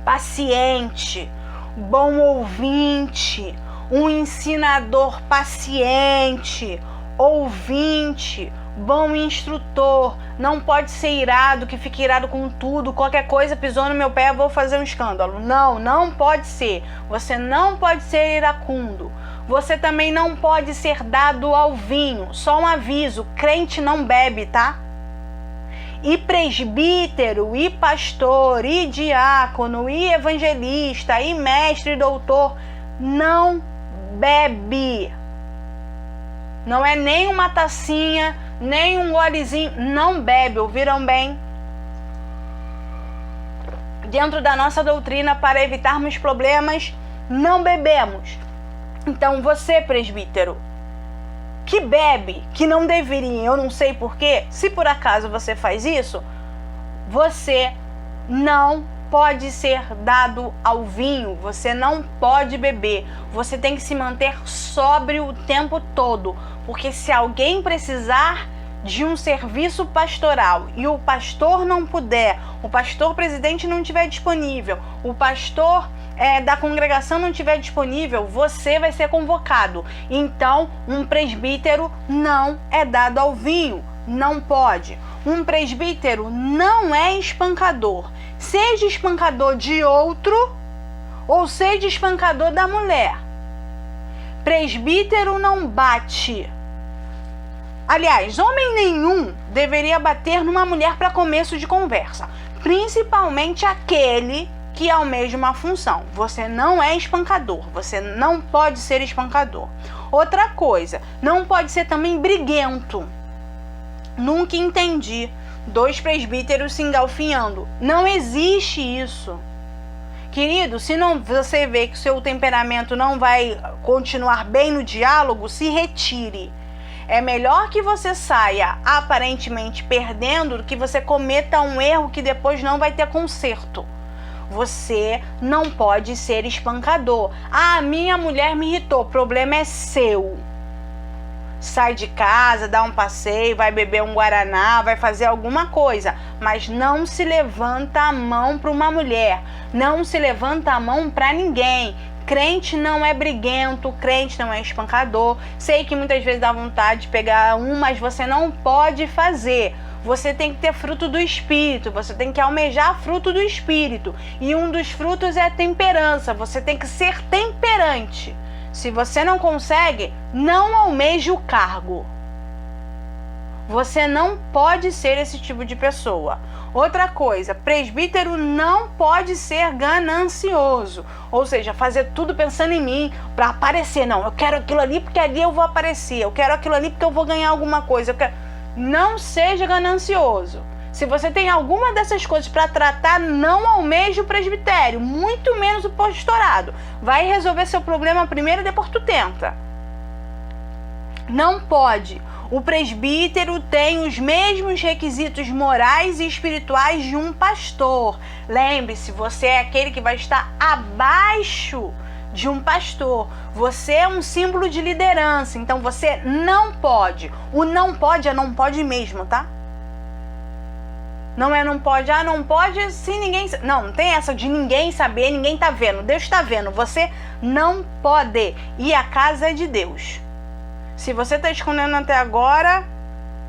Paciente, bom ouvinte, um ensinador paciente, ouvinte, bom instrutor. Não pode ser irado, que fique irado com tudo. Qualquer coisa, pisou no meu pé, eu vou fazer um escândalo. Não, não pode ser. Você não pode ser iracundo. Você também não pode ser dado ao vinho. Só um aviso, crente não bebe, tá? E presbítero, e pastor, e diácono, e evangelista, e mestre e doutor não bebe. Não é nem uma tacinha, nem um golezinho, não bebe, ouviram bem? Dentro da nossa doutrina, para evitarmos problemas, não bebemos. Então você, presbítero, que bebe, que não deveria, eu não sei porquê, se por acaso você faz isso, você não pode ser dado ao vinho, você não pode beber, você tem que se manter sóbrio o tempo todo, porque se alguém precisar de um serviço pastoral e o pastor não puder, o pastor presidente não estiver disponível, o pastor da congregação não estiver disponível, você vai ser convocado. Então, um presbítero não é dado ao vinho, não pode. Um presbítero não é espancador. Seja espancador de outro ou seja espancador da mulher. Presbítero não bate. Aliás, homem nenhum deveria bater numa mulher para começo de conversa, principalmente aquele que almeja uma função. Você não é espancador, você não pode ser espancador. Outra coisa, não pode ser também briguento. Nunca entendi 2 presbíteros se engalfinhando. Não existe isso. Querido, se não você vê que o seu temperamento não vai continuar bem no diálogo, se retire. É melhor que você saia aparentemente perdendo do que você cometa um erro que depois não vai ter conserto. Você não pode ser espancador. Ah, minha mulher me irritou, o problema é seu. Sai de casa, dá um passeio, vai beber um guaraná, vai fazer alguma coisa, mas não se levanta a mão para uma mulher, não se levanta a mão para ninguém. Crente não é briguento, crente não é espancador. Sei que muitas vezes dá vontade de pegar mas você não pode fazer. Você tem que ter fruto do Espírito, você tem que almejar fruto do Espírito. E um dos frutos é a temperança, você tem que ser temperante. Se você não consegue, não almeje o cargo. Você não pode ser esse tipo de pessoa. Outra coisa, presbítero não pode ser ganancioso. Ou seja, fazer tudo pensando em mim para aparecer. Não, eu quero aquilo ali porque ali eu vou aparecer. Eu quero aquilo ali porque eu vou ganhar alguma coisa. Não seja ganancioso. Se você tem alguma dessas coisas para tratar, não almeje o presbitério, muito menos o pastorado. Vai resolver seu problema primeiro e depois tu tenta. Não pode. O presbítero tem os mesmos requisitos morais e espirituais de um pastor. Lembre-se, você é aquele que vai estar abaixo de um pastor. Você é um símbolo de liderança, então você não pode. O não pode é não pode mesmo, tá? Não é não pode, não pode se ninguém... Não tem essa de ninguém saber, ninguém tá vendo. Deus tá vendo, você não pode. E a casa é de Deus. Se você tá escondendo até agora,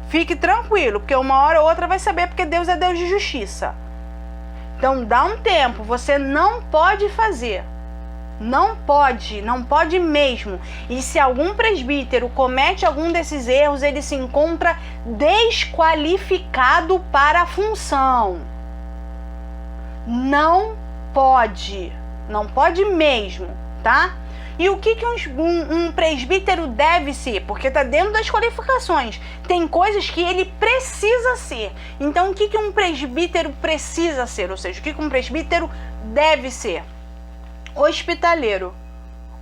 fique tranquilo, porque uma hora ou outra vai saber, porque Deus é Deus de justiça. Então dá um tempo, você não pode fazer. Não pode mesmo. E se algum presbítero comete algum desses erros, ele se encontra desqualificado para a função. Não pode mesmo, tá? E o que um presbítero deve ser? Porque está dentro das qualificações. Tem coisas que ele precisa ser. Então, o que um presbítero precisa ser? Ou seja, o que um presbítero deve ser? Hospitaleiro.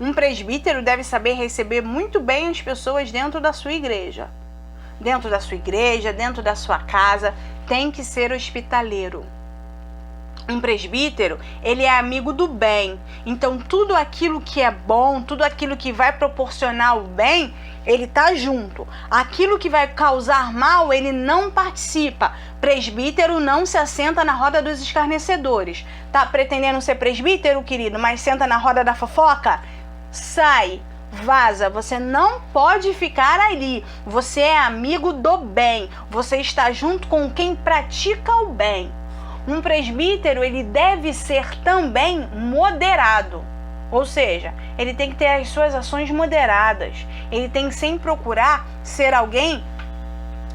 Um presbítero deve saber receber muito bem as pessoas dentro da sua igreja. Dentro da sua igreja, dentro da sua casa, tem que ser hospitaleiro. Um presbítero, ele é amigo do bem. Então, tudo aquilo que é bom, tudo aquilo que vai proporcionar o bem, ele tá junto. Aquilo que vai causar mal, ele não participa. Presbítero não se assenta na roda dos escarnecedores. Tá pretendendo ser presbítero, querido, mas senta na roda da fofoca? Sai, vaza. Você não pode ficar ali. Você é amigo do bem. Você está junto com quem pratica o bem. Um presbítero, ele deve ser também moderado. Ou seja, ele tem que ter as suas ações moderadas. Ele tem que sempre procurar ser alguém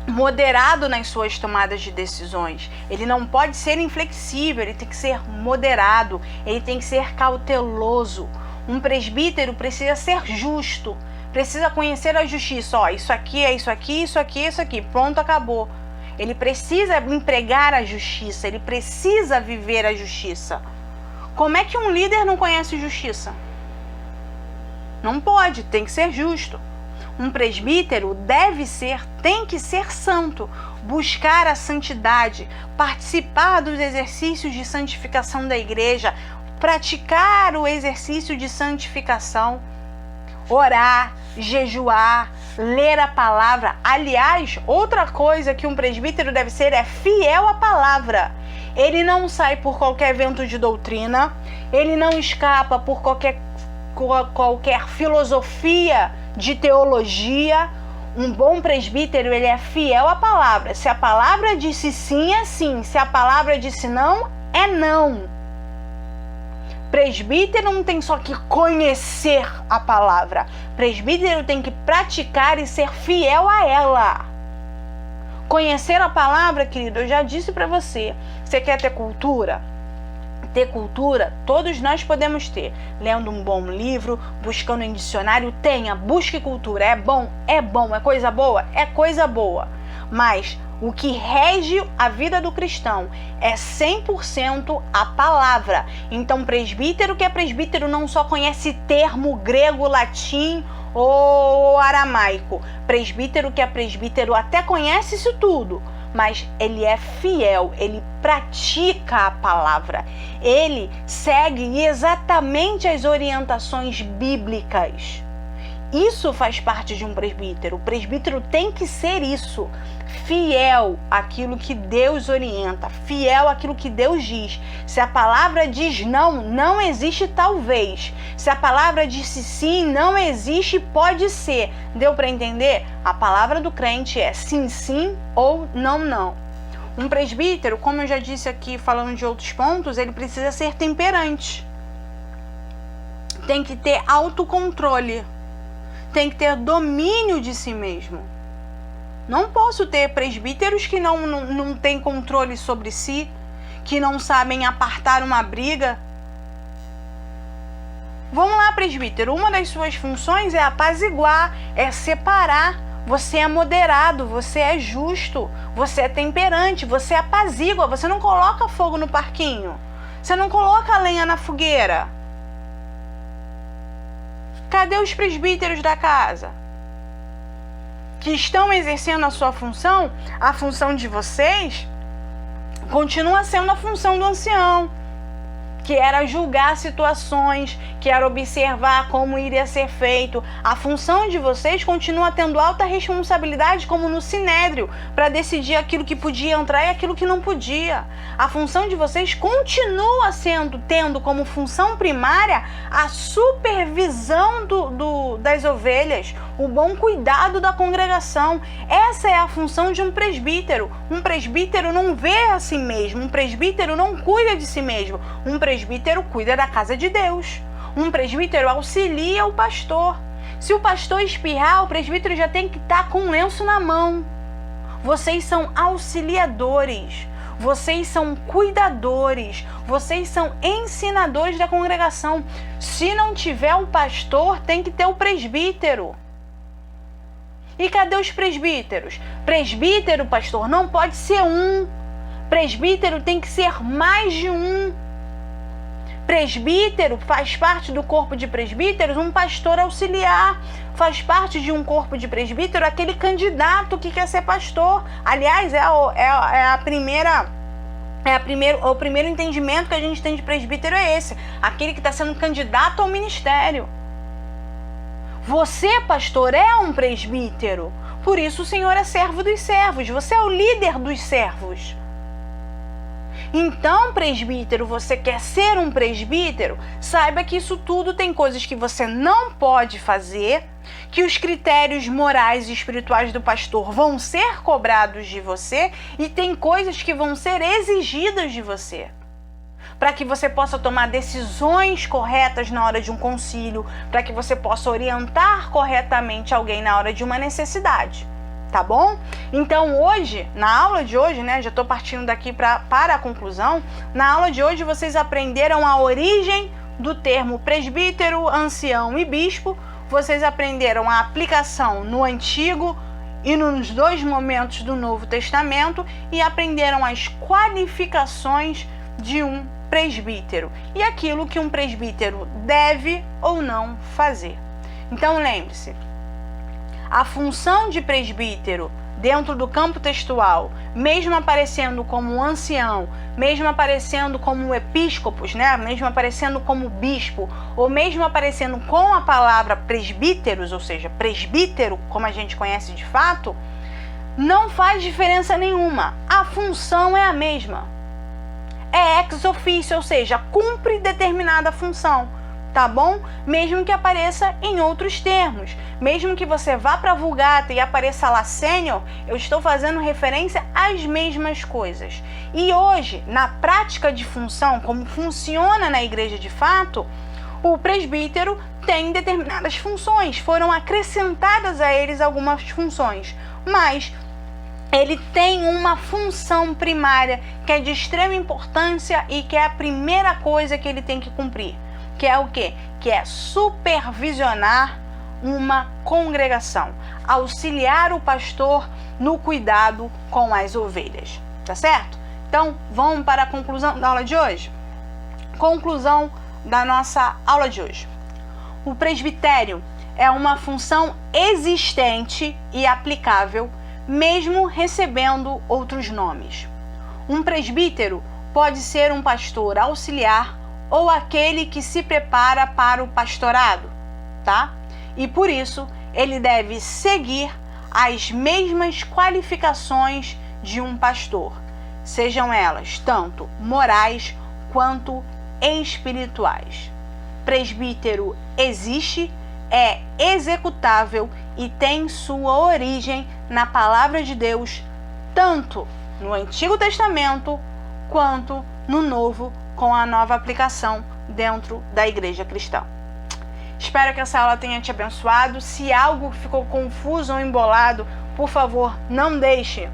moderado nas suas tomadas de decisões. Ele não pode ser inflexível, ele tem que ser moderado, ele tem que ser cauteloso. Um presbítero precisa ser justo, precisa conhecer a justiça. Ó, isso aqui é isso aqui, isso aqui, isso aqui. Pronto, acabou. Ele precisa empregar a justiça, ele precisa viver a justiça. Como é que um líder não conhece justiça? Não pode, tem que ser justo. Um presbítero tem que ser santo, buscar a santidade, participar dos exercícios de santificação da igreja, praticar o exercício de santificação, orar, jejuar, ler a palavra. Aliás, outra coisa que um presbítero deve ser é fiel à palavra. Ele não sai por qualquer vento de doutrina, ele não escapa por qualquer filosofia de teologia. Um bom presbítero, ele é fiel à palavra. Se a palavra disse sim, é sim. Se a palavra disse não, é não. Presbítero não tem só que conhecer a palavra. Presbítero tem que praticar e ser fiel a ela. Conhecer a palavra, querido, eu já disse para você. Você quer ter cultura? Ter cultura, todos nós podemos ter. Lendo um bom livro, buscando em dicionário, busque cultura. É bom, é coisa boa, é coisa boa. Mas o que rege a vida do cristão é 100% a palavra. Então, presbítero que é presbítero não só conhece termo grego, latim ou aramaico. Presbítero que é presbítero até conhece isso tudo, mas ele é fiel, ele pratica a palavra, ele segue exatamente as orientações bíblicas. Isso faz parte de um presbítero. O presbítero tem que ser isso, fiel àquilo que Deus orienta, fiel àquilo que Deus diz. Se a palavra diz não, não existe talvez. Se a palavra disse sim, não existe pode ser. Deu para entender? A palavra do crente é sim, sim ou não, não. Um presbítero, como eu já disse aqui falando de outros pontos, ele precisa ser temperante. Tem que ter autocontrole. Tem que ter domínio de si mesmo. Não posso ter presbíteros que não têm controle sobre si, que não sabem apartar uma briga. Vamos lá, presbítero. Uma das suas funções é apaziguar, é separar. Você é moderado, você é justo, você é temperante, você apazigua. Você não coloca fogo no parquinho. Você não coloca lenha na fogueira. Cadê os presbíteros da casa? Que estão exercendo a sua função? A função de vocês continua sendo a função do ancião, que era julgar situações, que era observar como iria ser feito. A função de vocês continua tendo alta responsabilidade, como no sinédrio, para decidir aquilo que podia entrar e aquilo que não podia. A função de vocês continua tendo como função primária a supervisão das ovelhas, o bom cuidado da congregação. Essa é a função de um presbítero. Um presbítero não vê a si mesmo, um presbítero não cuida de si mesmo. Um presbítero cuida da casa de Deus. Um presbítero auxilia o pastor. Se o pastor espirrar, o presbítero já tem que estar com um lenço na mão. Vocês são auxiliadores, vocês são cuidadores, vocês são ensinadores da congregação. Se não tiver o pastor, tem que ter o presbítero. E cadê os presbíteros? Presbítero, pastor, não pode ser um. Presbítero tem que ser mais de um. Presbítero faz parte do corpo de presbíteros um pastor auxiliar. Faz parte de um corpo de presbítero aquele candidato que quer ser pastor. Aliás, o primeiro entendimento que a gente tem de presbítero é esse. Aquele que está sendo candidato ao ministério. Você, pastor, é um presbítero. Por isso o Senhor é servo dos servos. Você é o líder dos servos. Então, presbítero, você quer ser um presbítero? Saiba que isso tudo tem coisas que você não pode fazer, que os critérios morais e espirituais do pastor vão ser cobrados de você e tem coisas que vão ser exigidas de você, para que você possa tomar decisões corretas na hora de um concílio, para que você possa orientar corretamente alguém na hora de uma necessidade. Tá bom? Então hoje, na aula de hoje, né, já estou partindo daqui para a conclusão, na aula de hoje vocês aprenderam a origem do termo presbítero, ancião e bispo, vocês aprenderam a aplicação no Antigo e nos dois momentos do Novo Testamento e aprenderam as qualificações de um presbítero e aquilo que um presbítero deve ou não fazer. Então lembre-se, a função de presbítero dentro do campo textual, mesmo aparecendo como ancião, mesmo aparecendo como episcopos, né? Mesmo aparecendo como bispo, ou mesmo aparecendo com a palavra presbíteros, ou seja, presbítero, como a gente conhece de fato, não faz diferença nenhuma. A função é a mesma. É ex officio, ou seja, cumpre determinada função. Tá bom? Mesmo que apareça em outros termos. Mesmo que você vá para a Vulgata e apareça lá sênior, eu estou fazendo referência às mesmas coisas. E hoje, na prática de função, como funciona na igreja de fato, o presbítero tem determinadas funções. Foram acrescentadas a eles algumas funções. Mas ele tem uma função primária que é de extrema importância e que é a primeira coisa que ele tem que cumprir, que é o quê? Que é supervisionar uma congregação, auxiliar o pastor no cuidado com as ovelhas, tá certo? Então, vamos para a conclusão da aula de hoje? Conclusão da nossa aula de hoje. O presbitério é uma função existente e aplicável, mesmo recebendo outros nomes. Um presbítero pode ser um pastor auxiliar ou aquele que se prepara para o pastorado, tá? E por isso, ele deve seguir as mesmas qualificações de um pastor, sejam elas tanto morais quanto espirituais. Presbítero existe, é executável e tem sua origem na palavra de Deus, tanto no Antigo Testamento quanto no Novo, com a nova aplicação dentro da igreja cristã. Espero que essa aula tenha te abençoado. Se algo ficou confuso ou embolado, por favor, não deixe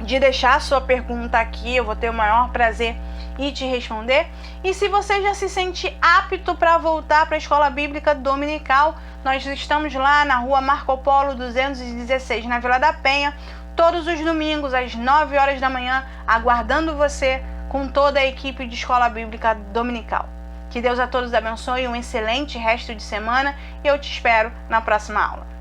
de deixar a sua pergunta aqui, eu vou ter o maior prazer em te responder. E se você já se sente apto para voltar para a Escola Bíblica Dominical, nós estamos lá na Rua Marco Polo 216, na Vila da Penha, todos os domingos às 9 horas da manhã, aguardando você com toda a equipe de Escola Bíblica Dominical. Que Deus a todos abençoe, um excelente resto de semana e eu te espero na próxima aula.